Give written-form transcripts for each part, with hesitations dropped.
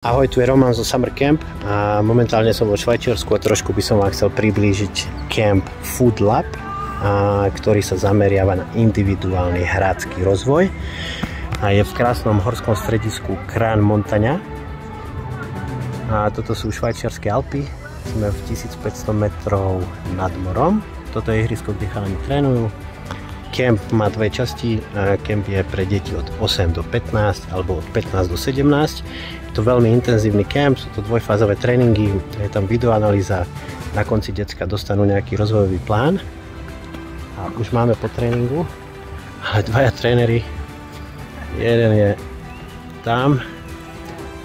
Ahoj, tu je Roman zo Summer Camp a momentálne som vo Švajčiarsku a trošku by som vám chcel priblížiť Camp Food Lab, ktorý sa zameriava na individuálny hráčsky rozvoj a je v krásnom horskom stredisku Crans-Montagna. A toto sú švajčiarske Alpy, sme v 1500 metrov nad morom. Toto je ihrisko, kde chalani trénujú. Camp má dve časti, camp je pre deti od 8 do 15 alebo od 15 do 17. Je to veľmi intenzívny camp, sú to dvojfázové tréningy, je tam videoanalýza, na konci decka dostanú nejaký rozvojový plán. A už máme po tréningu, ale dvaja tréneri, jeden je tam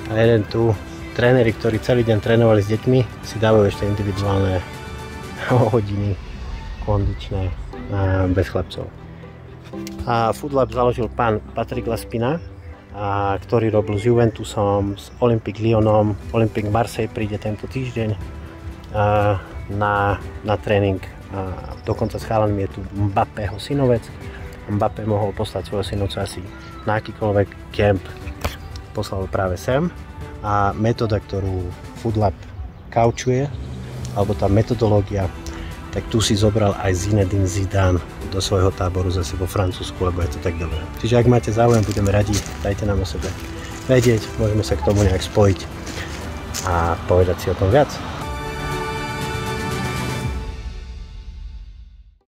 a jeden tu. Tréneri, ktorí celý deň trénovali s deťmi, si dávajú ešte individuálne hodiny kondičné bez chlapcov. A Food Lab založil pán Patrick Laspina, ktorý robil s Juventusom, s Olympique Lyonom. Olympique Marseille príde tento týždeň na tréning. Dokonca s chalanmi je tu Mbappého synovec. Mbappé mohol poslať svojho synovca asi na akýkoľvek camp, poslal práve sem. A metóda, ktorú Food Lab kaučuje, alebo tá metodológia, tak tu si zobral aj Zinedine Zidane do svojho táboru zase vo Francúzsku, lebo je to tak dobré. Čiže ak máte záujem, budeme radi, dajte nám o sebe vedieť, môžeme sa k tomu nejak spojiť a povedať si o tom viac.